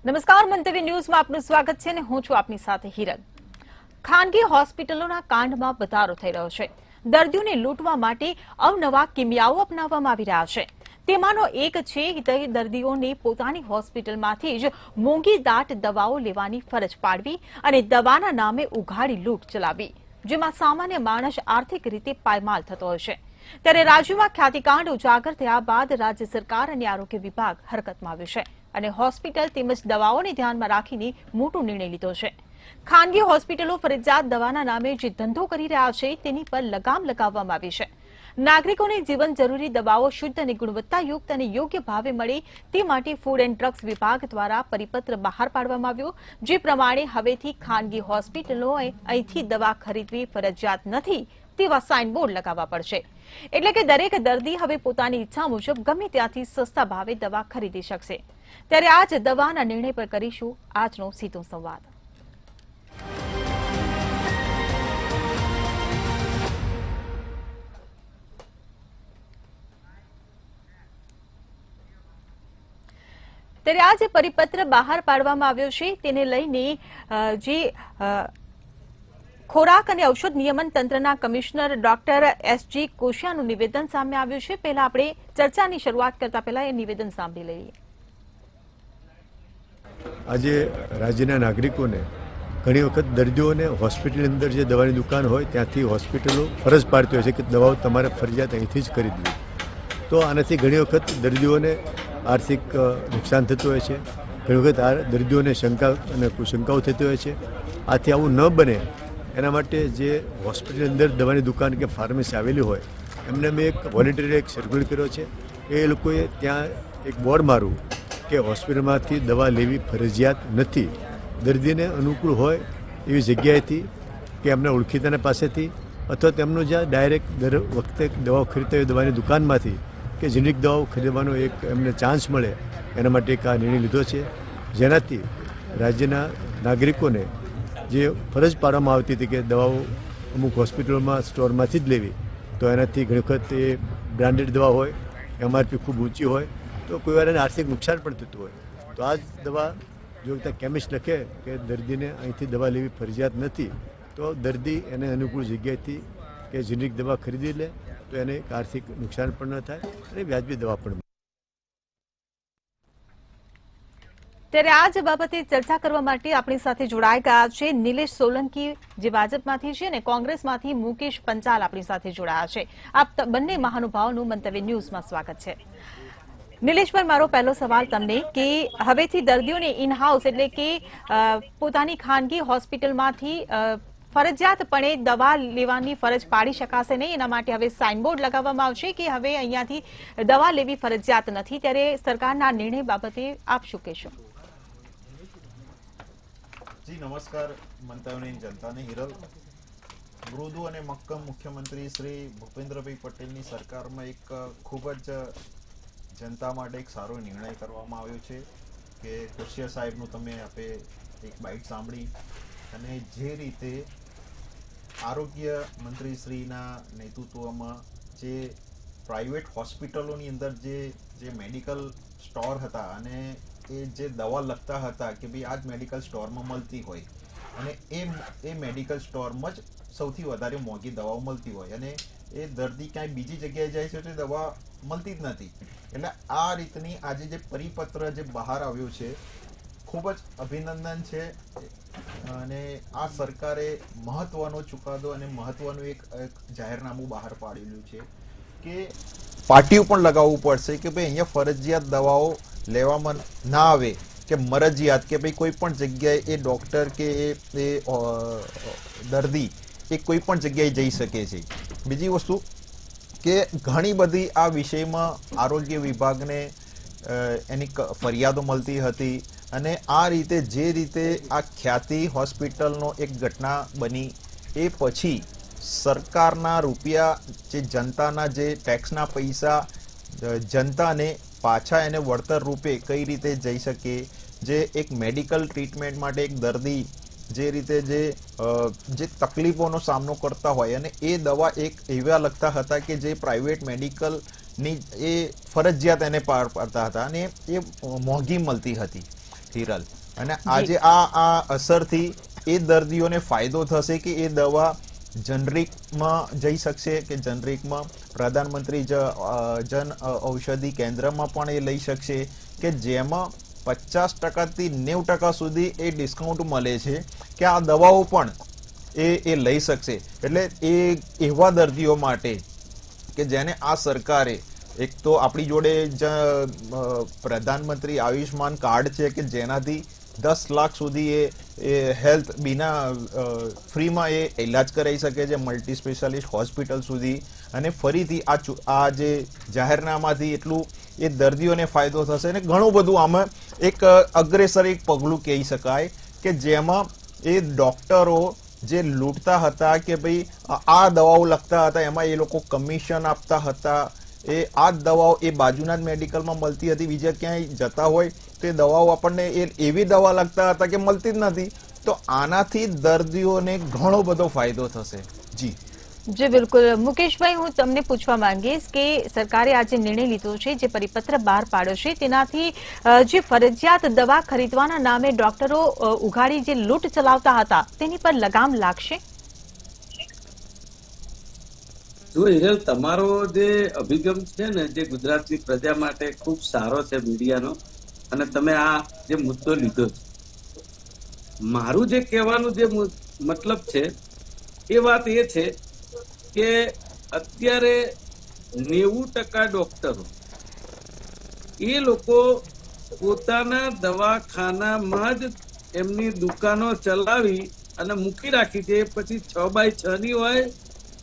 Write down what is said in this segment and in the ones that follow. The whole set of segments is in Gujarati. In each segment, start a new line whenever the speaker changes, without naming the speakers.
નમસ્કાર, મંતવ્ય ન્યૂઝમાં આપનું સ્વાગત છે અને હું છું આપની સાથે હિરલ। ખાનગી હોસ્પિટલોના કાંડમાં વધારો થઈ રહ્યો છે। દર્દીઓને લૂંટવા માટે અવનવા કિમિયાઓ અપનાવવામાં આવી રહ્યા છે। તેમાંનો એક છે કે દર્દીઓને પોતાની હોસ્પિટલમાંથી જ મોંઘી દાટ દવાઓ લેવાની ફરજ પાડવી અને દવાના નામે ઉઘાડી લૂંટ ચલાવવી, જેમાં સામાન્ય માણસ આર્થિક રીતે પાયમાલ થતો હોય છે। ત્યારે રાજ્યમાં ખ્યાતિકાંડ ઉજાગર થયા બાદ રાજ્ય સરકાર અને આરોગ્ય વિભાગ હરકતમાં આવ્યું છે અને હોસ્પિટલ તેમજ દવાઓને ધ્યાનમાં રાખીને મોટો નિર્ણય લીધો છે। ખાનગી હોસ્પિટલો ફરજિયાત દવાના નામે જે ધંધો કરી રહ્યા છે તેની પર લગામ લગાવવામાં આવી છે। નાગરિકોને જીવન જરૂરી દવાઓ શુદ્ધ અને ગુણવત્તાયુક્ત અને યોગ્ય ભાવે મળે તે માટે ફૂડ એન્ડ ડ્રગ્સ વિભાગ દ્વારા પરિપત્ર બહાર પાડવામાં આવ્યો, જે પ્રમાણે હવેથી ખાનગી હોસ્પિટલોએ અહીંથી દવા ખરીદવી ફરજિયાત નથી તેવા સાઇનબોર્ડ લગાવવા પડશે। એટલે કે દરેક દર્દી હવે પોતાની ઈચ્છા મુજબ ગમે ત્યાંથી સસ્તા ભાવે દવા ખરીદી શકશે। ત્યારે આજ દવાના નિર્ણય પર કરીશું આજનો સીધો સંવાદ। ત્યારે આ જે પરિપત્ર બહાર પાડવામાં આવ્યો છે તેને લઈને જે ખોરાક અને ઔષધ નિયમન તંત્રના કમિશનર ડોક્ટર એસજી કોશિયાનું નિવેદન સામે આવ્યું છે। પહેલા આપણે ચર્ચાની શરૂઆત કરતા પહેલા એ નિવેદન સાંભળી લઈએ।
આજે રાજ્યના નાગરિકોને ઘણી વખત દર્દીઓને હોસ્પિટલની અંદર જે દવાની દુકાન હોય ત્યાંથી હોસ્પિટલો ફરજ પાડતી હોય છે કે દવાઓ તમારે ફરજિયાત અહીંથી જ ખરીદવી। તો આનાથી ઘણી વખત દર્દીઓને આર્થિક નુકસાન થતું હોય છે, ઘણી વખત આ દર્દીઓને શંકા અને કુશંકાઓ થતી હોય છે। આથી આવું ન બને એના માટે જે હોસ્પિટલની અંદર દવાની દુકાન કે ફાર્મસી આવેલી હોય એમને મેં એક વોલેન્ટરી એક સર્ક્યુલર કર્યો છે। એ લોકોએ ત્યાં એક બોર્ડ મારવું કે હોસ્પિટલમાંથી દવા લેવી ફરજિયાત નથી, દર્દીને અનુકૂળ હોય એવી જગ્યાએથી કે એમના ઓળખીતાના પાસેથી અથવા તેમનો જ્યાં ડાયરેક્ટ દર વખતે દવાઓ ખરીદતા હોય દવાની દુકાનમાંથી કે જેનિક દવાઓ ખરીદવાનો એક એમને ચાન્સ મળે એના માટે એક આ નિર્ણય લીધો છે, જેનાથી રાજ્યના નાગરિકોને જે ફરજ પાડવામાં આવતી હતી કે દવાઓ અમુક હોસ્પિટલોમાં સ્ટોરમાંથી જ લેવી, તો એનાથી ઘણી વખત એ બ્રાન્ડેડ દવા હોય, એમઆરપી ખૂબ ઊંચી હોય તો કોઈ વાર એને આર્થિક નુકસાન પણ થતું હોય। તો આ જ દવા જો ત્યાં કેમિસ્ટ લખે કે દર્દીને અહીંથી દવા લેવી ફરજિયાત નથી, તો દર્દી એને અનુકૂળ જગ્યાએથી કે જેનિક દવા ખરીદી લે તો એને આર્થિક નુકસાન પણ ન થાય અને વ્યાજબી દવા પણ।
ત્યારે આ જ બાબતે ચર્ચા કરવા માટે આપણી સાથે જોડાઈ ગયા છે નિલેશ સોલંકી, જે ભાજપમાંથી છે, અને કોંગ્રેસમાંથી મુકેશ પંચાલ આપણી સાથે જોડાયા છે। આપ બંને મહાનુભાવોનું મંતવ્ય ન્યૂઝમાં સ્વાગત છે। નિલેશ પર મારો પહેલો સવાલ તમને કે હવેથી દર્દીઓને ઇન હાઉસ એટલે કે પોતાની ખાનગી હોસ્પિટલમાંથી ફરજિયાતપણે દવા લેવાની ફરજ પાડી શકાશે નહીં, એના માટે હવે સાઇનબોર્ડ લગાવવામાં આવશે કે હવે અહીંયાથી દવા લેવી ફરજિયાત નથી। ત્યારે સરકારના નિર્ણય બાબતે આપ શું કહેશો?
જી નમસ્કાર મંતવ્યની જનતાને। હિરલ, મૃદુ અને મક્કમ મુખ્યમંત્રી શ્રી ભૂપેન્દ્રભાઈ પટેલની સરકારમાં એક ખૂબ જ જનતા માટે એક સારો નિર્ણય કરવામાં આવ્યો છે કે કોશિયા સાહેબનું તમે આપે એક બાઇટ સાંભળી અને જે રીતે આરોગ્ય મંત્રી શ્રીના નેતૃત્વમાં જે પ્રાઇવેટ હોસ્પિટલોની અંદર જે મેડિકલ સ્ટોર હતા અને એ જે દવા લખતા હતા કે ભાઈ આ જ મેડિકલ સ્ટોરમાં મળતી હોય અને એ મેડિકલ સ્ટોરમાં જ સૌથી વધારે મોંઘી દવાઓ મળતી હોય અને એ દર્દી ક્યાંય બીજી જગ્યાએ જાય છે તો દવા મળતી જ નથી। એટલે આ રીતની આજે જે પરિપત્ર જે બહાર આવ્યો છે ખૂબ જ અભિનંદન છે અને આ સરકારે મહત્વનો ચુકાદો અને મહત્વનું એક જાહેરનામું બહાર પાડેલું છે કે પાટિયું પણ લગાવવું પડશે કે ભાઈ અહીંયા ફરજિયાત દવાઓ લેવામાં ના આવે કે મરજિયાત કે ભાઈ કોઈ પણ જગ્યાએ એ ડૉક્ટર કે એ દર્દી એ કોઈ પણ જગ્યાએ જઈ શકે છે। બીજી વસ્તુ કે ઘણી બધી આ વિષયમાં આરોગ્ય વિભાગને એની ફરિયાદો મળતી હતી અને આ રીતે જે રીતે આ ખ્યાતિ હોસ્પિટલનો એક ઘટના બની એ પછી સરકારના રૂપિયા જે જનતાના જે ટેક્સના પૈસા જનતાને પાછા એને વળતર રૂપે કઈ રીતે જઈ શકે, જે એક મેડિકલ ટ્રીટમેન્ટ માટે એક દર્દી જે રીતે જે તકલીફોનો સામનો કરતા હોય અને એ દવા એક એવા લખતા હતા કે જે પ્રાઇવેટ મેડિકલની એ ફરજિયાત એને પાર પાડતા હતા અને એ મોંઘી મળતી હતી। હિરલ, અને આજે આ અસરથી એ દર્દીઓને ફાયદો થશે કે એ દવા જનરિકમાં જઈ શકશે, કે જનરિકમાં પ્રધાનમંત્રી જન ઔષધિ કેન્દ્રમાં પણ એ લઈ શકશે, કે જેમાં 50% થી 90% સુધી એ ડિસ્કાઉન્ટ મળે છે, કે આ દવાઓ પણ એ લઈ શકશે. એટલે એ એવા દર્દીઓ માટે કે જેને આ સરકારે, એક તો આપણી જોડે પ્રધાનમંત્રી આયુષ્માન કાર્ડ છે કે જેનાથી 10 લાખ સુધી એ હેલ્થ બીના ફ્રીમાં એ ઇલાજ કરાવી શકે છે, મલ્ટી સ્પેશિયાલિસ્ટ હોસ્પિટલ સુધી. અને ફરીથી આ જે જાહેરનામાથી એટલું એ દર્દીઓને ફાયદો થશે, અને ઘણું બધું આમાં એક અગ્રેસર એક પગલું કહી શકાય કે જેમાં એ ડોક્ટરો જે લૂંટતા હતા કે ભાઈ આ દવાઓ લખતા હતા, એમાં એ લોકો કમિશન આપતા હતા, આ દવાઓ એ બાજુના જ મેડિકલમાં મળતી હતી, બીજે ક્યાંય જતા હોય તો એ દવાઓ આપણને એવી દવા લખતા હતા કે મળતી જ નથી. તો આનાથી દર્દીઓને ઘણો બધો ફાયદો થશે.
જી બિલકુલ. મુકેશભાઈ, હું તમને પૂછવા માંગીશ કે સરકારે આજે નિર્ણય લીધો છે, જે પરિપત્ર બહાર પાડ્યો છે, તેનાથી જે ફરજિયાત દવા ખરીદવાના નામે ડોક્ટરો ઉઘાડી જે લૂંટ ચલાવતા હતા તેની પર લગામ લાગશે?
જો હિરલ, તમારો જે અભિગમ છે ને, જે ગુજરાતની પ્રજા માટે ખૂબ સારો છે મીડિયાનો, અને તમે આ જે મુદ્દો લીધો છે, મારું જે કહેવાનું જે મતલબ છે એ વાત એ છે કે અત્યારે 90% ડોક્ટરો એ લોકો પોતાના દવાખાનામાં જ એમની દુકાનો ચલાવી અને મૂકી રાખી છે. પછી 6x6 ની હોય,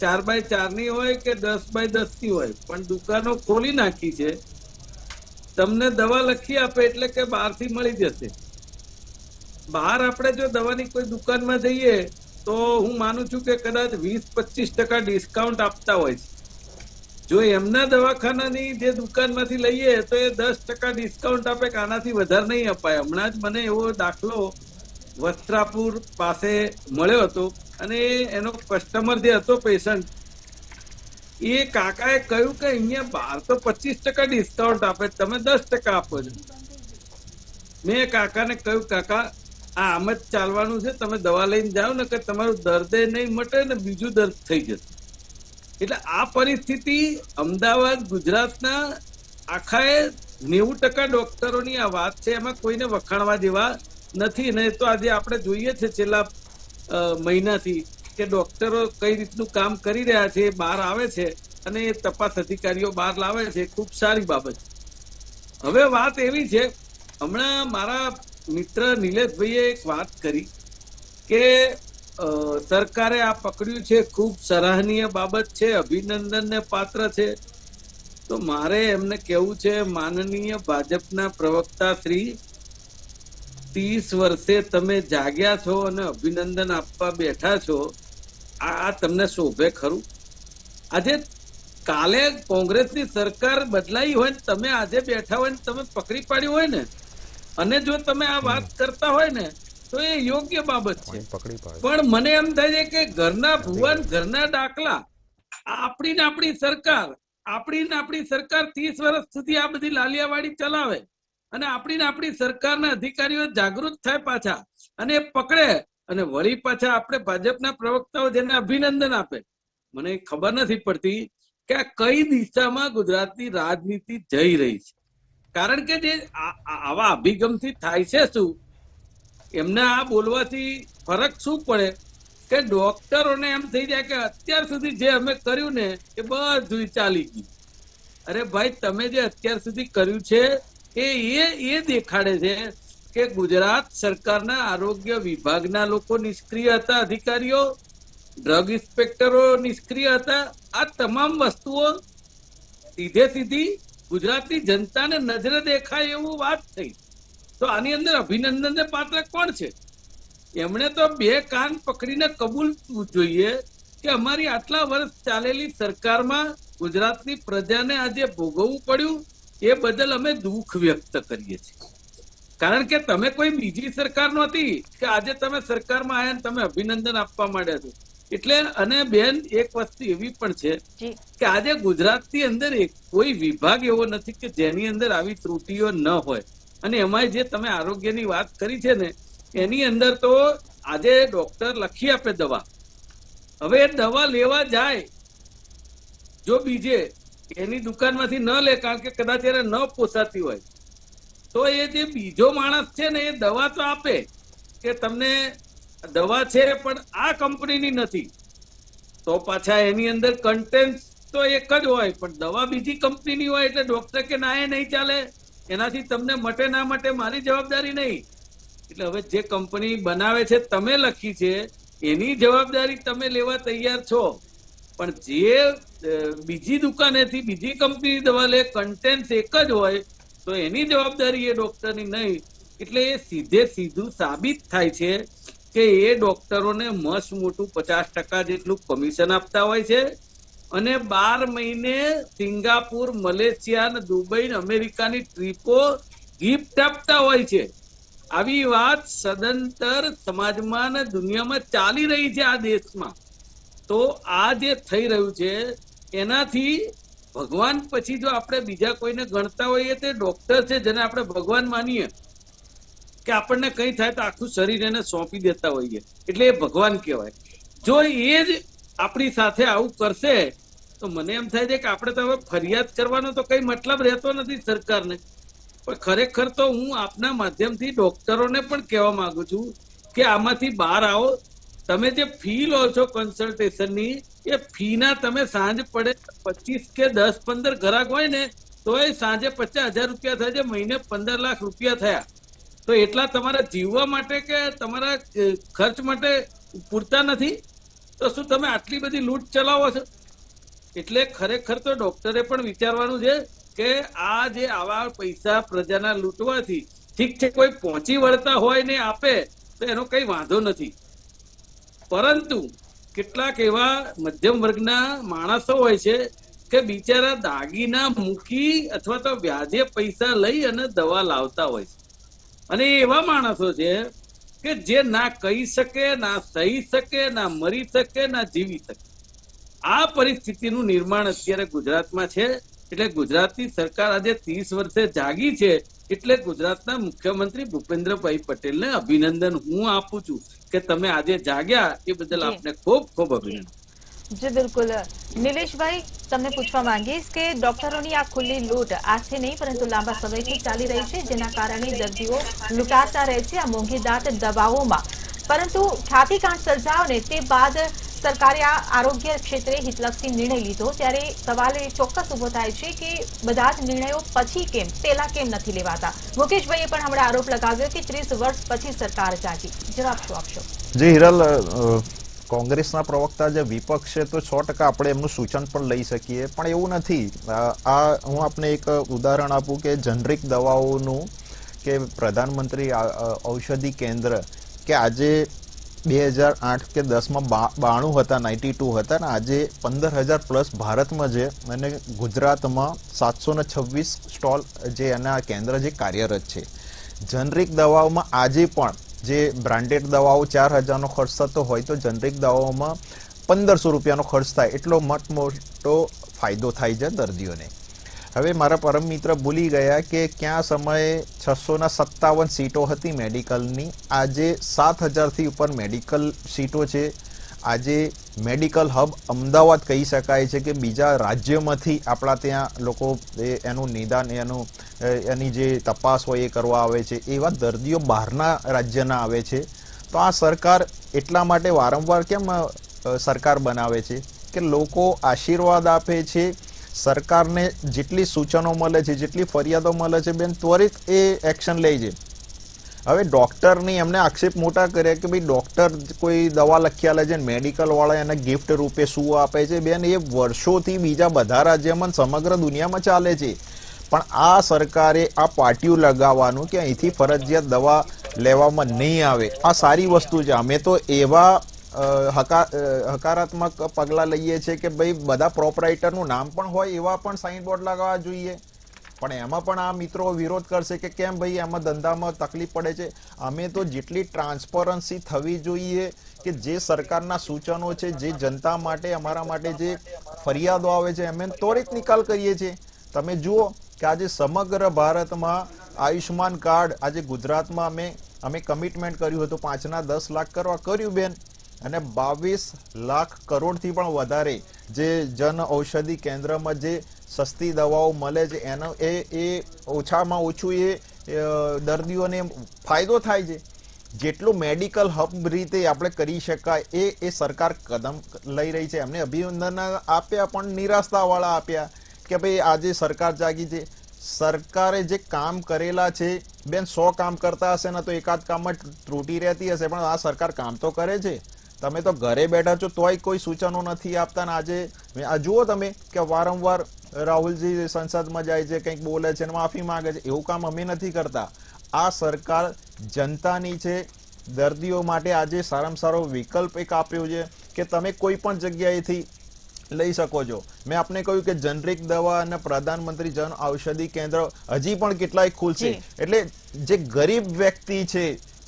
4x4 ની હોય કે 10x10 ની હોય, પણ દુકાનો ખોલી નાખી છે. તમને દવા લખી આપે એટલે કે બહારથી મળી જશે. બહાર આપણે જો દવાની કોઈ દુકાનમાં જઈએ તો હું માનું છું કે કદાચ 20-25% ડિસ્કાઉન્ટ આપતા હોય છે. જો એમના દવાખાનાની જે દુકાનમાંથી લઈએ તો એ 10% ડિસ્કાઉન્ટ આપે, કે આનાથી વધારે નહીં અપાય. હમણાં જ મને એવો દાખલો વસ્ત્રાપુર પાસે મળ્યો હતો, અને એનો કસ્ટમર જે હતો, પેશન્ટ, એ કાકાએ કહ્યું કે અહીંયા બહાર તો 25% ડિસ્કાઉન્ટ આપે, તમે 10% આપો છો. મેં કાકાને કહ્યું, કાકા આમ જ ચાલવાનું છે, તમે દવા લઈને જાઓ ને કે તમારું દર્દ નહીં મટે ને બીજું દર્દ થઈ જશે. એટલે આ પરિસ્થિતિ અમદાવાદ, ગુજરાતના આખાએ 90% ડોક્ટરોની આ વાત છે, એમાં કોઈને વખાણવા જેવા નથી. ને તો આજે આપણે જોઈએ છે છેલ્લા મહિનાથી કે ડોક્ટરો કઈ રીતનું કામ કરી રહ્યા છે, બહાર આવે છે અને એ તપાસ અધિકારીઓ બહાર લાવે છે. ખૂબ સારી બાબત. હવે વાત એવી છે, હમણાં મારા મિત્ર નિલેશભાઈએ એક વાત કરી કે સરકારે આ પકડ્યું છે, ખૂબ સરાહનીય બાબત છે, અભિનંદનને પાત્ર છે. તો મારે એમને કહેવું છે, માનનીય ભાજપના પ્રવક્તા શ્રી, 30 વર્ષે તમે જાગ્યા છો અને અભિનંદન આપવા બેઠા છો, આ તમને શોભે ખરું? આજે કાલે કોંગ્રેસની સરકાર બદલાઈ હોય ને તમે આજે બેઠા હોય ને તમે પકડી પાડી હોય ને, અને જો તમે આ વાત કરતા હોય ને તો એ યોગ્ય બાબત છે. પણ મને એમ થાય છે કે ઘરના ભુવન, ઘરના દાખલા, આપણી સરકાર 30 વર્ષ સુધી આ બધી લાલિયાવાડી ચલાવે, અને આપણી સરકારના અધિકારીઓ જાગૃત થાય પાછા અને પકડે, અને વળી પાછા આપણે ભાજપના પ્રવક્તાઓ જેને અભિનંદન આપે. મને ખબર નથી પડતી કે આ કઈ દિશામાં ગુજરાતની રાજનીતિ જઈ રહી છે. કારણ કે જે આવા અભિગમથી થાય છે શું, એમને આ બોલવાથી ફરક શું પડે કે ડોક્ટરોને એમ થઈ જાય કે અત્યાર સુધી જે અમે કર્યું ને એ બધું ચાલી ગયું. અરે ભાઈ, તમે જે અત્યાર સુધી કર્યું છે એ દેખાડે છે કે ગુજરાત સરકારના આરોગ્ય વિભાગના લોકો નિષ્ક્રિય હતા, અધિકારીઓ, ડ્રગ ઇન્સ્પેક્ટરો નિષ્ક્રિય હતા. આ તમામ વસ્તુઓ સીધી ગુજરાતની જનતાને નજરે દેખાય એવું વાત થઈ. તો આની અંદર અભિનંદનને પાત્ર કોણ છે? એમણે તો 2 કાન પકડીને કબૂલવું જોઈએ કે અમારી આટલા વર્ષ ચાલેલી સરકારમાં ગુજરાતની પ્રજાને આજે ભોગવવું પડ્યું, એ બદલ અમે દુઃખ વ્યક્ત કરીએ છીએ. કારણ કે તમે કોઈ બીજી સરકાર નહોતી કે આજે તમે સરકારમાં આવ્યા ને તમે અભિનંદન આપવા માંડ્યા છો. એટલે અને બેન, એક વસ્તુ એવી પણ છે કે આજે ગુજરાતની અંદર કોઈ વિભાગ એવો નથી કે જેની અંદર આવી ત્રુટીઓ ન હોય. અને એમાં જે તમે આરોગ્યની વાત કરી છે ને, એની અંદર તો આજે ડોક્ટર લખી આપે દવા, હવે એ દવા લેવા જાય જો બીજે એની દુકાનમાંથી ન લે, કારણ કે કદાચ એને ન પોસાતી હોય, તો એ જે બીજો માણસ છે ને એ દવા તો આપે કે તમને દવા છે પણ આ કંપનીની નથી, તો પાછા એની અંદર કન્ટેન્ટ તો એક જ હોય પણ દવા બીજી કંપનીની હોય, એટલે ડોક્ટર કે ના એ નહીં ચાલે, એનાથી તમને મટે ના મટે મારી જવાબદારી નહીં. એટલે હવે જે કંપની બનાવે છે તમે લખી છે એની જવાબદારી તમે લેવા તૈયાર છો, પણ જે બીજી દુકાનેથી બીજી કંપની દવા લે, કન્ટેન્ટ એક જ હોય, તો એની જવાબદારી એ ડોક્ટરની નહીં. એટલે એ સીધું સાબિત થાય છે કે એ ડોક્ટરોને મસ્ત મોટું 50% જેટલું કમિશન આપતા હોય છે અને 12 મહિને સિંગાપુર, મલેશિયા, દુબઈ, અમેરિકાની ટ્રીપો ગિફ્ટ આપતા હોય છે. આવી વાત સદંતર સમાજમાં અને દુનિયામાં ચાલી રહી છે આ દેશમાં. તો આ જે થઈ રહ્યું છે એનાથી ભગવાન પછી જો આપણે બીજા કોઈને ગણતા હોઈએ તે ડોક્ટર છે જેને આપણે ભગવાન માનીએ, કે આપણને કઈ થાય તો આખું શરીર એને સોંપી દેતા હોઈએ, એટલે એ ભગવાન કહેવાય. જો એ જ આપણી સાથે આવું કરશે તો મને એમ થાય છે કે આપણે તો હવે ફરિયાદ કરવાનો તો કઈ મતલબ રહેતો નથી સરકારને. પણ ખરેખર તો હું આપના માધ્યમથી ડોક્ટરોને પણ કહેવા માંગુ છું કે આમાંથી બહાર આવો. તમે જે ફી લો છો કન્સલ્ટેશનની, એ ફીના તમે સાંજ પડે 25 કે 10-15 ગ્રાહક હોય ને તો એ સાંજે 50,000 રૂપિયા થાય છે, મહિને 15 લાખ રૂપિયા થયા. તો એટલા તમારા જીવવા માટે કે તમારા ખર્ચ માટે પૂરતા નથી, તો શું તમે આટલી બધી લૂંટ ચલાવો છો? એટલે ખરેખર તો ડોક્ટરે પણ વિચારવાનું છે કે આ જે આવા પૈસા પ્રજાના લૂંટવાથી, ઠીક છે કોઈ પહોંચી વળતા હોય ને આપે તો એનો કઈ વાંધો નથી, પરંતુ કેટલાક એવા મધ્યમ વર્ગના માણસો હોય છે કે બિચારા દાગીના મૂકી અથવા તો વ્યાજે પૈસા લઈ અને દવા લાવતા હોય છે. અને એવા માણસો છે કે જે ના કહી શકે, ના સહી શકે, ના મરી શકે, ના જીવી શકે. આ પરિસ્થિતિનું નિર્માણ અત્યારે ગુજરાતમાં છે. એટલે ગુજરાતની સરકાર આજે 30 વર્ષે જાગી છે, એટલે ગુજરાતના મુખ્યમંત્રી ભૂપેન્દ્રભાઈ પટેલને અભિનંદન હું આપું છું કે તમે આજે જાગ્યા, એ બદલ આપને ખૂબ ખૂબ અભિનંદન.
જી બિલકુલ. નિલેશભાઈ, તમને પૂછવા માંગીશ કે ડોક્ટરોની આ ખુલ્લી લૂંટ આજથી નહીં પરંતુ લાંબા સમયથી ચાલી રહી છે, જેના કારણે દર્દીઓ લૂંટાતા રહે છે આ મોંઘીદાટ દવાઓમાં, પરંતુ ખ્યાતિકાંડ સર્જાયો ને તે બાદ સરકારે આ આરોગ્ય ક્ષેત્રે હિતલક્ષી નિર્ણય લીધો, ત્યારે સવાલ એ ચોક્કસ ઉભો થાય છે કે બધા જ નિર્ણયો પછી કેમ, પહેલા કેમ નથી લેવાતા? મુકેશભાઈએ પણ હમણાં આરોપ લગાવ્યો કે 30 વર્ષ પછી સરકાર જાગી. જવાબ શું આપશો?
જી હિરલ, કોંગ્રેસના પ્રવક્તા જે વિપક્ષ છે તો 100% આપણે એમનું સૂચન પણ લઈ શકીએ, પણ એવું નથી. આ હું આપને એક ઉદાહરણ આપું કે જેનરિક દવાઓનું કે પ્રધાનમંત્રી ઔષધિ કેન્દ્ર કે આજે 2008 કે 10માં 92 હતા, 92 હતા, ને આજે 15,000 પ્લસ ભારતમાં છે અને ગુજરાતમાં 726 સ્ટોલ જે એના કેન્દ્ર જે કાર્યરત છે. જેનરિક દવાઓમાં આજે પણ જે બ્રાન્ડેડ દવાઓ 4,000નો ખર્ચ થતો હોય તો જેનરિક દવાઓમાં 1,500 રૂપિયાનો ખર્ચ થાય, એટલો મોટો ફાયદો થાય છે દર્દીઓને. હવે મારા પરમ મિત્ર ભૂલી ગયા કે ક્યાં સમયે 657 સીટો હતી મેડિકલની, આજે 7,000થી ઉપર મેડિકલ સીટો છે. આજે મેડિકલ હબ અમદાવાદ કહી શકાય છે કે બીજા રાજ્યોમાંથી આપણા ત્યાં લોકો એનું નિદાન, એની જે તપાસ હોય એ કરવા આવે છે. એવા દર્દીઓ બહારના રાજ્યના આવે છે. તો આ સરકાર એટલા માટે વારંવાર કેમ સરકાર બનાવે છે કે લોકો આશીર્વાદ આપે છે, સરકારને જેટલી સૂચનો મળે છે, જેટલી ફરિયાદો મળે છે, બેન ત્વરિત એ એક્શન લે છે. હવે ડોક્ટરની એમને આક્ષેપ મોટા કર્યા કે ભાઈ ડોક્ટર કોઈ દવા લખ્યા લે છે, મેડિકલ વાળા એને ગિફ્ટ રૂપે શું આપે છે. બેન એ વર્ષોથી બીજા બધા રાજ્યમાં સમગ્ર દુનિયામાં ચાલે છે, પણ આ સરકારે આ પાટિયું લગાવવાનું કે અહીંથી ફરજિયાત દવા લેવામાં નહીં આવે, આ સારી વસ્તુ છે. અમે તો એવા હકારાત્મક પગલાં લઈએ છીએ કે ભાઈ બધા પ્રોપરાઇટરનું નામ પણ હોય એવા પણ સાઇન બોર્ડ લગાવવા જોઈએ, પણ એમાં પણ આ મિત્રો વિરોધ કરશે કે કેમ ભાઈ એમાં ધંધામાં તકલીફ પડે છે. અમે તો જેટલી ટ્રાન્સપરન્સી થવી જોઈએ કે જે સરકારના સૂચનો છે, જે જનતા માટે અમારા માટે જે ફરિયાદો આવે છે અમે ત્વરિત નિકાલ કરીએ છીએ. તમે જુઓ કે આજે સમગ્ર ભારતમાં આયુષ્માન કાર્ડ આજે ગુજરાતમાં અમે કમિટમેન્ટ કર્યું હતું 5 ના 10 લાખ કરવા કર્યું બેન, અને 22 લાખ કરોડથી પણ વધારે જે જન ઔષધિ કેન્દ્રમાં જે સસ્તી દવાઓ મળે છે એનો એ ઓછામાં ઓછું એ દર્દીઓને ફાયદો થાય છે. જેટલું મેડિકલ હબ રીતે આપણે કરી શકાય એ સરકાર કદમ લઈ રહી છે. એમને અભિનંદન આપ્યા પણ નિરાશાવાળા આપ્યા કે ભાઈ આજે સરકાર જાગી છે. સરકારે જે કામ કરેલા છે બેન 100 કામ કરતા હશે ને તો એકાદ કામમાં ત્રુટી રહેતી હશે, પણ આ સરકાર કામ તો કરે છે. તમે તો ઘરે બેઠા છો તોય કોઈ સૂચનો નથી આપતા. ને આજે જુઓ તમે કે વારંવાર રાહુલજી સંસદમાં જાય છે, કંઈક બોલે છે, માફી માંગે છે. એવું કામ અમે નથી કરતા. આ સરકાર જનતાની છે. દર્દીઓ માટે આજે સારામાં સારો વિકલ્પ એક આપ્યો છે કે તમે કોઈ પણ જગ્યાએથી લઈ શકો છો. મેં આપને કહ્યું કે જનરિક દવા અને પ્રધાનમંત્રી જન ઔષધિ કેન્દ્ર હજી પણ કેટલાય ખુલશે. એટલે જે ગરીબ વ્યક્તિ છે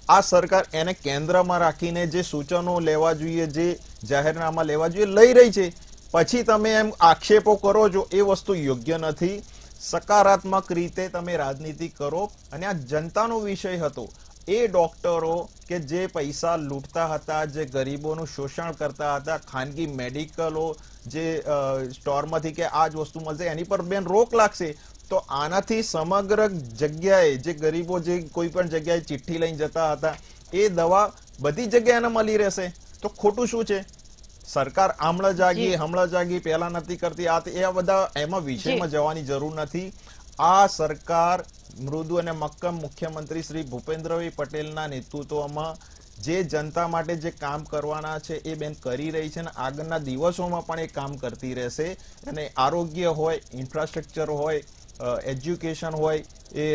આ સરકાર એને કેન્દ્રમાં રાખીને જે સૂચનો લેવા જોઈએ, જે જાહેરનામા લેવા જોઈએ લઈ રહી છે. પછી તમે એમ આક્ષેપો કરો છો એ વસ્તુ યોગ્ય નથી. સકારાત્મક રીતે તમે રાજનીતિ કરો. અને આ જનતાનો વિષય હતો. એ ડોક્ટરો કે જે પૈસા લૂંટતા હતા, જે ગરીબોનું શોષણ કરતા હતા, ખાનગી મેડિકલો જે સ્ટોરમાંથી કે આ જ વસ્તુ મળશે એની પર બેન રોક લાગશે. તો આનાથી સમગ્ર જગ્યાએ જે ગરીબો જે કોઈ પણ જગ્યાએ ચિઠ્ઠી લઈને જતા હતા એ દવા બધી જગ્યાએ મળી રહેશે. તો ખોટું શું છે? સરકાર હમણાં જાગી પહેલા નથી કરતી. આ બધા એમાં વિષયમાં જવાની જરૂર નથી. આ સરકાર મૃદુ અને મક્કમ મુખ્યમંત્રી શ્રી ભૂપેન્દ્રભાઈ પટેલના નેતૃત્વમાં જે જનતા માટે જે કામ કરવાના છે એ બેન કરી રહી છે, અને આગળના દિવસોમાં પણ એ કામ કરતી રહેશે. અને આરોગ્ય હોય, ઇન્ફ્રાસ્ટ્રક્ચર હોય, એજ્યુકેશન હોય, એ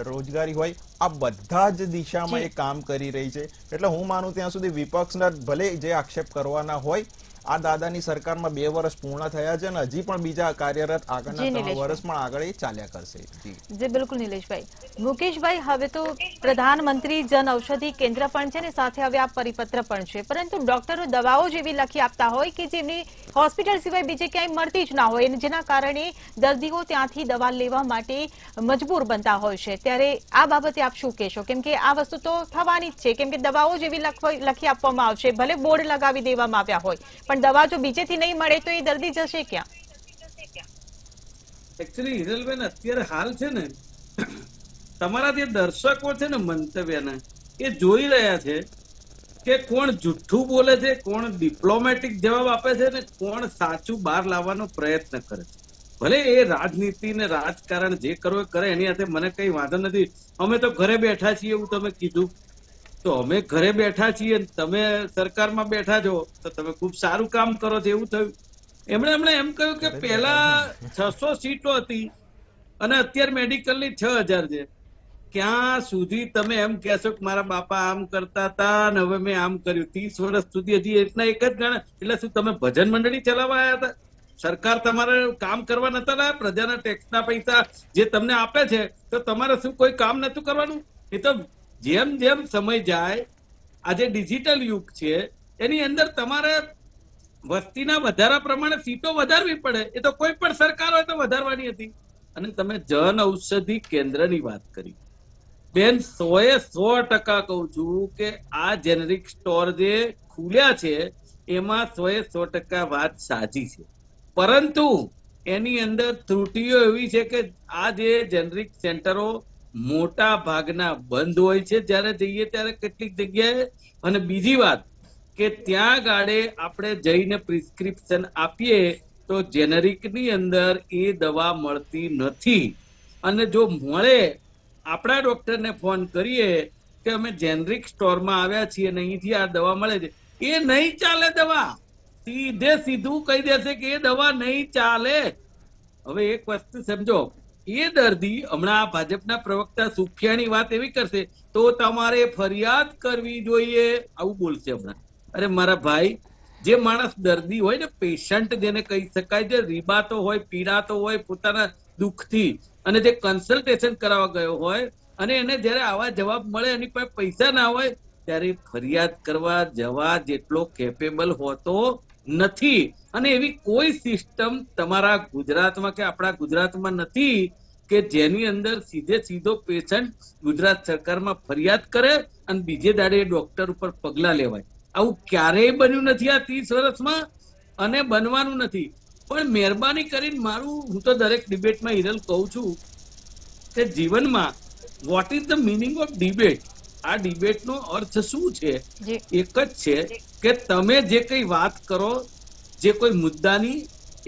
રોજગારી હોય, આ બધા જ દિશામાં એ કામ કરી રહી છે. એટલે હું માનું ત્યાં સુધી વિપક્ષના ભલે જે આક્ષેપ કરવાના હોય, આ દાદાની સરકારમાં 2 વર્ષ પૂર્ણ થયા છે અને હજી પણ બીજા કાર્યરત આગળના 3 વર્ષ પણ આગળ ચાલ્યા કરશે.
જી બિલકુલ નિલેશભાઈ. મુકેશભાઈ, હવે તો પ્રધાનમંત્રી જન ઔષધિ કેન્દ્ર પણ છે ને સાથે હવે આ પરિપત્ર પણ છે, પરંતુ ડોક્ટરો દવાઓ જેવી લખી આપતા હોય કે જેમની હોસ્પિટલ સિવાય બીજે ક્યાંય મળતી જ ના હોય, જેના કારણે દર્દીઓ ત્યાંથી દવા લેવા માટે મજબૂર બનતા હોય છે. ત્યારે આ બાબતે આપ શું કહેશો? કેમ કે આ વસ્તુ તો થવાની જ છે, કેમ કે દવાઓ જેવી લખી આપવામાં આવશે, ભલે બોર્ડ લગાવી દેવામાં આવ્યા હોય, પણ દવા જો બીજેથી નહીં મળે તો એ દર્દી જશે ક્યાં?
એકચ્યુઅલી હિરલબેન અત્યારે હાલ છે ને તમારા જે દર્શકો છે ને મંતવ્યના એ જોઈ રહ્યા છે કે કોણ જુઠ્ઠું બોલે છે, કોણ ડિપ્લોમેટિક જવાબ આપે છે ને કોણ સાચું બહાર લાવવાનો પ્રયત્ન કરે છે. ભલે એ રાજનીતિ ને રાજકારણ જે કરવું એ કરે, એની સાથે મને કઈ વાંધો નથી. અમે તો ઘરે બેઠા છીએ એવું તમે કીધું, તો અમે ઘરે બેઠા છીએ, તમે સરકારમાં બેઠા છો તો તમે ખૂબ સારું કામ કરો છો એવું થયું. એમણે એમ કહ્યું કે પહેલા 600 સીટો હતી અને અત્યારે મેડિકલની 6000 છે. ક્યાં સુધી તમે એમ કહેશો કે મારા બાપા આમ કરતા હતા ને હવે મેં આમ કર્યું? 30 વર્ષ સુધી હજી એટલા એક જ ગણ. એટલે શું તમે ભજન મંડળી ચલાવવા આવ્યા હતા? સરકાર તમારે કામ કરવા નતા લાયા? પ્રજાના ટેક્સના પૈસા જે તમને આપે છે તો તમારે શું કોઈ કામ નતું કરવાનું? એ તો જેમ જેમ સમય જાય, આજે ડિજિટલ યુગ છે, એની અંદર તમારે વસ્તીના વધારા પ્રમાણે સીટો વધારવી પડે. એ તો કોઈ પણ સરકાર હોય તો વધારવાની હતી. અને તમે જન ઔષધિ કેન્દ્રની વાત કરી બેન, 100% કહું છું કે આ જેનરિક સ્ટોર જે ખુલ્યા છે એમાં 100% વાત સાચી છે, પરંતુ એની અંદર ત્રુટીઓ એવી છે કે આ જે જેનરિક સેન્ટરો મોટા ભાગના બંધ હોય છે જ્યારે જઈએ ત્યારે કેટલીક જગ્યાએ. અને બીજી વાત કે ત્યાં ગાડે આપણે જઈને પ્રિસ્ક્રિપ્શન આપીએ તો જેનરિકની અંદર એ દવા મળતી નથી. અને જો મળે, આપણા ડોક્ટરને ફોન કરીએ કે અમે જેનરિક સ્ટોરમાં આવ્યા છીએ અને અહીંથી આ દવા મળે છે, એ નહીં ચાલે દવા. સીધું કહી દેશે કે એ દવા નહીં ચાલે. હવે એક વસ્તુ સમજો, એ દર્દી હમણાં ભાજપના પ્રવક્તા સુખિયાની વાત એવી કરશે તો તમારે ફરિયાદ કરવી જોઈએ આવું બોલશે હમણાં. અરે મારા ભાઈ, જે માણસ દર્દી હોય ને, પેશન્ટ જેને કહી શકાય, જે રીબાતો હોય, પીડાતો હોય પોતાના દુઃખથી, અને જે કન્સલ્ટેશન કરાવવા ગયો હોય અને એને જયારે આવા જવાબ મળે, એની પાસે પૈસા ના હોય, ત્યારે ફરિયાદ કરવા જવા જેટલો કેપેબલ હોતો નથી. અને એવી કોઈ સિસ્ટમ તમારા ગુજરાતમાં કે આપણા ગુજરાતમાં નથી કે જેની અંદર સીધો પેશન્ટ ગુજરાત સરકારમાં ફરિયાદ કરે અને બીજે દાડે ડોક્ટર ઉપર પગલા લેવાય. આવું ક્યારેય બન્યું નથી આ 30 વર્ષમાં અને બનવાનું નથી. પણ મહેરબાની કરીને હું તો દરેક ડિબેટમાં હિરલ કહું છું કે જીવનમાં what is the meaning of debate? આ ડિબેટનો અર્થ શું છે? એક જ છે કે તમે જે કઈ વાત કરો, જે કોઈ મુદ્દાની,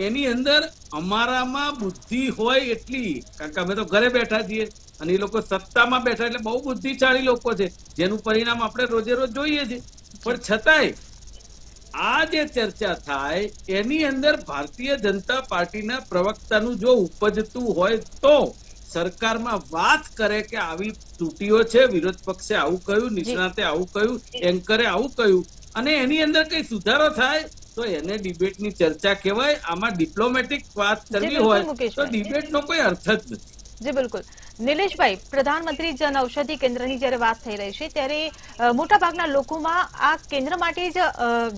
એની અંદર અમારામાં બુદ્ધિ હોય એટલી, કારણ કે અમે તો ઘરે બેઠા છીએ અને એ લોકો સત્તામાં બેઠા એટલે બહુ બુદ્ધિશાળી લોકો છે, જેનું પરિણામ આપણે રોજે રોજ જોઈએ છીએ. પણ છતાંય આ જે ચર્ચા થાય એની અંદર ભારતીય જનતા પાર્ટીના પ્રવક્તાનું જો ઉપજતું હોય તો સરકારમાં વાત કરે કે આવી ત્રુટીઓ છે, વિરોધ પક્ષે આવું કહ્યું, નિષ્ણાતે આવું કહ્યું, એન્કરે આવું કહ્યું, અને એની અંદર કઈ સુધારો થાય તો એને ડિબેટની ચર્ચા કહેવાય. આમાં ડિપ્લોમેટિક વાત કરવી હોય તો ડિબેટનો કોઈ અર્થ જ નથી.
જી બિલકુલ. નિલેશભાઈ, પ્રધાનમંત્રી જન ઔષધિ કેન્દ્રની જ્યારે વાત થઈ રહી છે ત્યારે મોટાભાગના લોકોમાં આ કેન્દ્ર માટે જ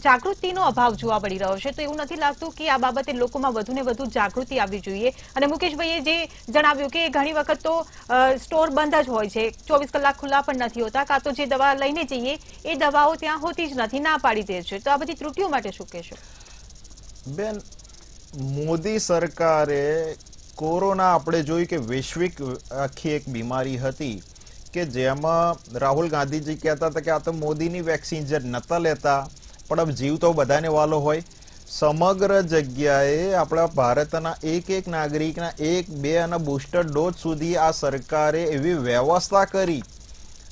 જાગૃતિનો અભાવ જોવા મળી રહ્યો છે, તો એવું નથી લાગતું કે આ બાબતે લોકોમાં વધુ ને વધુ જાગૃતિ આવવી જોઈએ? અને મુકેશભાઈએ જે જણાવ્યું કે ઘણી વખત તો સ્ટોર બંધ જ હોય છે, 24 કલાક ખુલ્લા પણ નથી હોતા, કાં તો જે દવા લઈને જઈએ એ દવાઓ ત્યાં હોતી જ નથી, ના પાડી દે છે, તો આ બધી ત્રુટીઓ માટે શું કહેશો?
બેન, મોદી સરકારે કોરોના આપણે જોયું કે વૈશ્વિક આખી એક બીમારી હતી કે જેમાં રાહુલ ગાંધીજી કહેતા હતા કે આ તો મોદીની વેક્સિન જે નતા લેતા, પણ જીવ તો બધાને વાલો હોય. સમગ્ર જગ્યાએ આપણા ભારતના એક નાગરિકના 1, 2 અને બુસ્ટર ડોઝ સુધી આ સરકારે એવી વ્યવસ્થા કરી.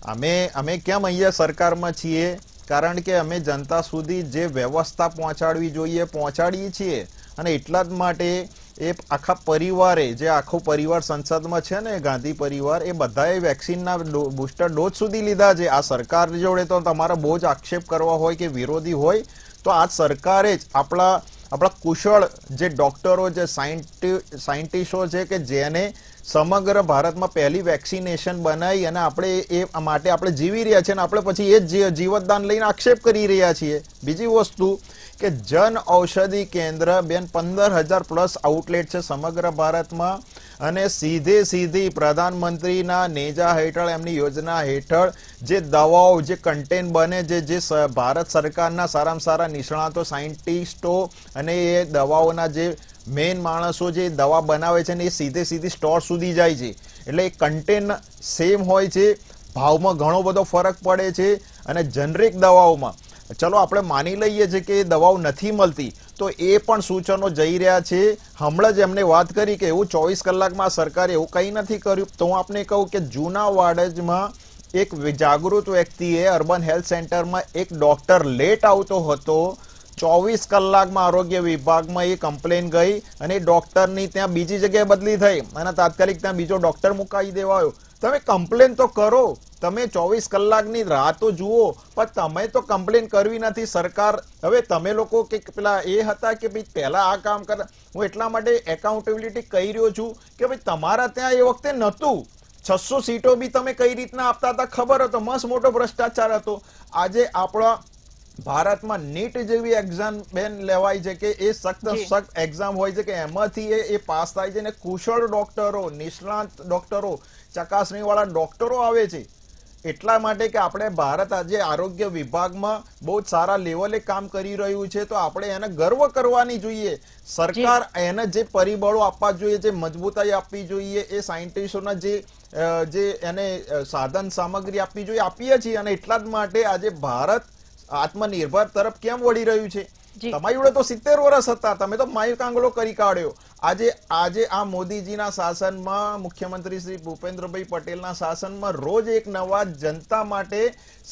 અમે કેમ અહીંયા સરકારમાં છીએ? કારણ કે અમે જનતા સુધી જે વ્યવસ્થા પહોંચાડવી જોઈએ પહોંચાડીએ છીએ, અને એટલા જ માટે એ આખા પરિવારે, જે આખો પરિવાર સંસદમાં છે ને ગાંધી પરિવાર, એ બધાએ વેક્સિનના બુસ્ટર ડોઝ સુધી લીધા છે. આ સરકાર જોડે તો તમારા બહુ જ આક્ષેપ કરવા હોય કે વિરોધી હોય તો આ સરકારે જ આપણા કુશળ જે ડોક્ટરો, જે સાયન્ટિસ્ટો છે કે જેને સમગ્ર ભારતમાં પહેલી વેક્સિનેશન બનાવી અને આપણે એ માટે આપણે જીવી રહ્યા છીએ અને આપણે પછી એ જ જીવતદાન લઈને આક્ષેપ કરી રહ્યા છીએ. બીજી વસ્તુ કે જન ઔષધિ કેન્દ્ર, બેન, 15,000 પ્લસ આઉટલેટ છે સમગ્ર ભારતમાં, અને સીધી પ્રધાનમંત્રીના નેજા હેઠળ, એમની યોજના હેઠળ જે દવાઓ, જે કન્ટેન્ટ બને, જે ભારત સરકારના સારામાં સારા નિષ્ણાતો, સાયન્ટિસ્ટો અને એ દવાઓના જે મેઇન માણસો જે દવા બનાવે છે ને એ સીધી સ્ટોર સુધી જાય છે. એટલે એ કન્ટેન્ટ સેમ હોય છે, ભાવમાં ઘણો બધો ફરક પડે છે. અને જનરિક દવાઓમાં ચલો આપણે માની લઈએ છીએ કે એ દવાઓ નથી મળતી, તો એ પણ સૂચનો જઈ રહ્યા છે. હમણાં જ એમને વાત કરી કે એવું 24 કલાકમાં સરકારે એવું કંઈ નથી કર્યું. તો હું આપને કહું કે જૂના વાડજમાં એક જાગૃત વ્યક્તિએ અર્બન હેલ્થ સેન્ટરમાં એક ડોક્ટર લેટ આવતો હતો, 24 કલાકમાં આરોગ્ય વિભાગમાં એ કમ્પ્લેન ગઈ અને ડોક્ટરની ત્યાં બીજી જગ્યાએ બદલી થઈ અને તાત્કાલિક ત્યાં બીજો ડોક્ટર મુકાઈ દેવાયો. તમે કમ્પ્લેન તો કરો, તમે 24 કલાકની રાહ તો જુઓ, પણ તમે તો કમ્પ્લેન કરવી નથી. સરકાર, હવે તમે લોકો કે પેલા એ હતા કે ભાઈ પહેલા આ કામ કરતા, હું એટલા માટે એકાઉન્ટેબિલિટી કહી રહ્યો છું કે ભાઈ તમારા ત્યાં એ વખતે નહોતું. 600 સીટો બી તમે કઈ રીતના આપતા હતા ખબર હતો, મસ્ત મોટો ભ્રષ્ટાચાર હતો. આજે આપણા ભારતમાં નીટ જેવી એક્ઝામ બેન લેવાય છે કે એ સખ્ત એક્ઝામ હોય છે કે એમાંથી એ પાસ થાય છે, ને કુશળ ડોક્ટરો, નિષ્ણાત ડોક્ટરો, ચકાસણી વાળા ડોક્ટરો આવે છે. એટલા માટે કે આપણે ભારત આજે આરોગ્ય વિભાગમાં બહુ જ સારા લેવલે કામ કરી રહ્યું છે, તો આપણે એને ગર્વ કરવાની જોઈએ. સરકાર એને જે પરિબળો આપવા જોઈએ, જે મજબૂતાઈ આપવી જોઈએ, એ સાયન્ટિસ્ટોના જે એને સાધન સામગ્રી આપવી જોઈએ, આપીએ છીએ. અને એટલા જ માટે આજે ભારત આત્મનિર્ભર તરફ કેમ વળી રહ્યું છે? તમારી જોડે તો 70 વર્ષ હતા, તમે તો માય કાંગલો કરી કાઢ્યો. આજે આ મોદીજીના શાસનમાં, મુખ્યમંત્રી શ્રી ભૂપેન્દ્રભાઈ પટેલના શાસનમાં રોજ એક નવા જનતા માટે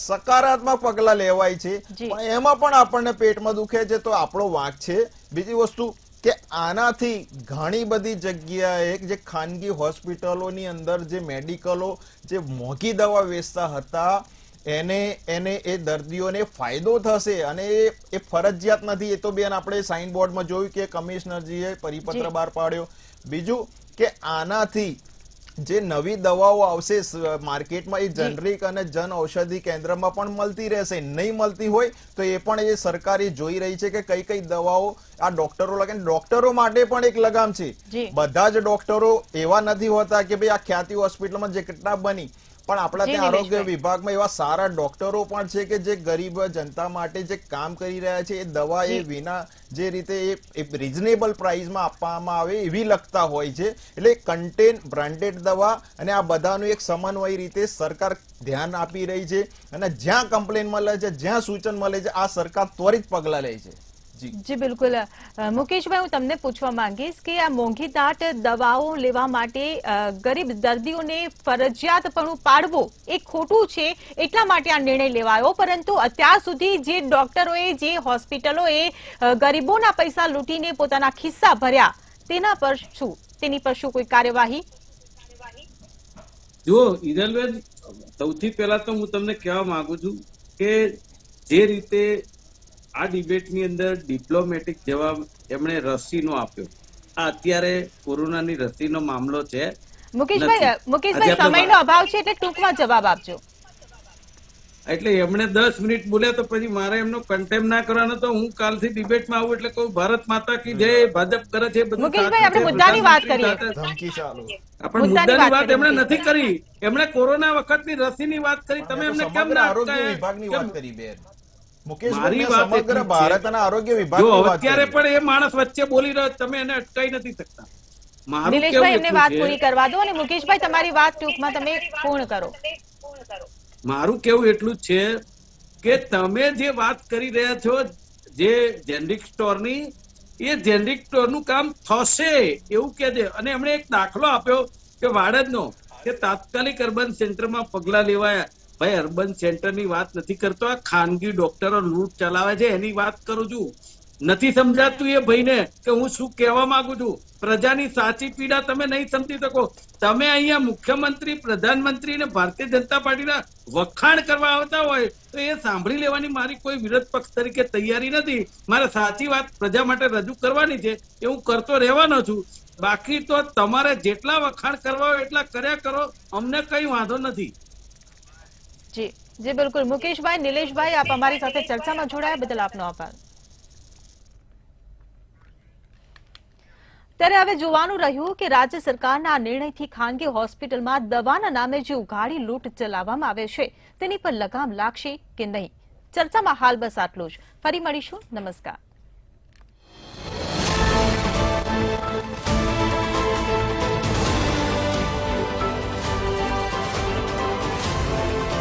સકારાત્મક પગલા લેવાય છે, પણ એમાં પણ આપણને પેટમાં દુખે છે, તો આપણો વાંક છે. બીજી વસ્તુ કે આનાથી ઘણી બધી જગ્યાએ જે ખાનગી હોસ્પિટલોની અંદર જે મેડિકલો જે મોંઘી દવા વેચતા હતા એને એ દર્દીઓને ફાયદો થશે, અને એ ફરજિયાત નથી. એ તો બેન આપણે સાઇન બોર્ડમાં જોયું કે કમિશનરજીએ પરિપત્ર બહાર પાડ્યો. બીજું કે આનાથી જે નવી દવાઓ આવશે માર્કેટમાં એ જનરિક અને જન ઔષધિ કેન્દ્રમાં પણ મળતી રહેશે. નહીં મળતી હોય તો એ પણ એ સરકારે જોઈ રહી છે કે કઈ કઈ દવાઓ આ ડોક્ટરો લગાવે. ડોક્ટરો માટે પણ એક લગામ છે.
જી.
બધા જ ડોક્ટરો એવા નથી હોતા કે ભાઈ આ ખ્યાતિ હોસ્પિટલમાં જે કેટલા બની, પણ આપણા
જી,
ત્યાં આરોગ્ય
નિલેશભાઈ.
વિભાગમાં એવા સારા ડોક્ટરો પણ છે કે જે ગરીબ જનતા માટે જે કામ કરી રહ્યા છે. એ દવા એ
જી.
વિના જે રીતે એ રિઝનેબલ પ્રાઇસમાં આપવામાં આવે એવી લખતા હોય છે. એટલે કન્ટેન બ્રાન્ડેડ દવા અને આ બધાનું એક સમન્વય રીતે સરકાર ધ્યાન આપી રહી છે. અને જ્યાં કમ્પ્લેન મળે છે, જ્યાં સૂચન મળે છે, આ સરકાર ત્વરિત પગલાં લે છે.
જી બિલકુલ. મુકેશભાઈ, હું તમને પૂછવા માંગીશ કે આ મોંઘી દાટ દવાઓ લેવા માટે ગરીબ દર્દીઓને ફરજિયાતપણું પાડવું એ ખોટું છે, એટલા માટે આ નિર્ણય લેવાયો. પરંતુ અત્યાર સુધી જે ડોક્ટરોએ, જે હોસ્પિટલોએ ગરીબોના પૈસા લૂંટીને પોતાના ખિસ્સા ભર્યા, તેની પર શું કોઈ કાર્યવાહી?
જુઓ હિરલબેન, સૌથી પહેલા તો હું તમને કહેવા માંગુ છું કે જે રીતે આ ડિબેટની અંદર ડિપ્લોમેટિક જવાબ એમણે રસીનો આપ્યો, આ અત્યારે કોરોનાની રસીનો મામલો છે.
મુકેશભાઈ, સમયનો અભાવ છે એટલે ટૂંકમાં જવાબ આપજો.
એટલે એમણે 10 મિનિટ બોલ્યા તો પછી મારે એમનો કન્ટેમ ના કરવાનો, તો હું કાલથી ડિબેટમાં આવું એટલે કહું ભારત માતા કી જય, ભાજપ કરે છે બધું.
મુકેશભાઈ, આપણે મુદ્દાની વાત કરીએ.
ધમકી ચાલુ.
આપણે મુદ્દાની વાત એમણે નથી કરી. એમણે કોરોના વખતની રસીની વાત કરી. તમે એમને કેમ
સમગ્ર
ના
આરોગ્ય વિભાગની વાત કરી બેન. મુકેશભાઈ,
મારી
મેં
વાત
સમગ્ર
એટલી છે.
ભારતના આરોગ્ય
જો
વિભાગની વાત
અત્યારે
કરી.
પણ એ માણસ વચ્ચે બોલી રહ્યો છે, તમે એને અટકાઈ નથી શકતા. મારું કેવું
નિલેશભાઈ, એમને
એટલું
વાત
છે,
પૂરી કરવા દો. અને મુકેશભાઈ, તમારી વાત ટૂંકમાં તમે પૂર્ણ કરો.
મારું કેવું એટલું જ છે કે તમે જે વાત કરી રહ્યા છો જે જેનરિક સ્ટોરની, એ જેનરિક સ્ટોરનું કામ થશે એવું કે છે. અને એમણે એક દાખલો આપ્યો કે વાડજનો, કે તાત્કાલિક અર્બન સેન્ટરમાં પગલા લેવાયા. ભાઈ, અર્બન સેન્ટરની વાત નથી કરતો, આ ખાનગી ડોક્ટરો લૂંટ ચલાવે છે એની વાત કરું છું. નથી સમજાતું એ ભાઈને કે હું શું કહેવા માંગુ છું. પ્રજાની સાચી પીડા તમે નહીં સમજી શકો. તમે અહીંયા મુખ્યમંત્રી, પ્રધાનમંત્રી અને ભારતીય જનતા પાર્ટીના વખાણ કરવા આવતા હોય તો એ સાંભળી લેવાની મારી કોઈ વિરોધ પક્ષ તરીકે તૈયારી નથી. મારે સાચી વાત પ્રજા માટે રજૂ કરવાની છે, એ હું કરતો રહેવાનો છું. બાકી તો તમારે જેટલા વખાણ કરવા હોય એટલા કર્યા કરો, અમને કઈ વાંધો નથી.
જી બિલકુલ. મુકેશભાઈ, નિલેશભાઈ, આપ અમારી સાથે ચર્ચામાં જોડાયા બદલ આપનો આભાર. ત્યારે હવે જોવાનું રહ્યું કે રાજ્ય સરકારના આ નિર્ણયથી ખાનગી હોસ્પિટલમાં દવાના નામે જે ઉઘાડી લૂંટ ચલાવવામાં આવે છે તેની પર લગામ લાગશે કે નહીં. ચર્ચામાં હાલ બસ આટલું જ. ફરી મળીશું. નમસ્કાર.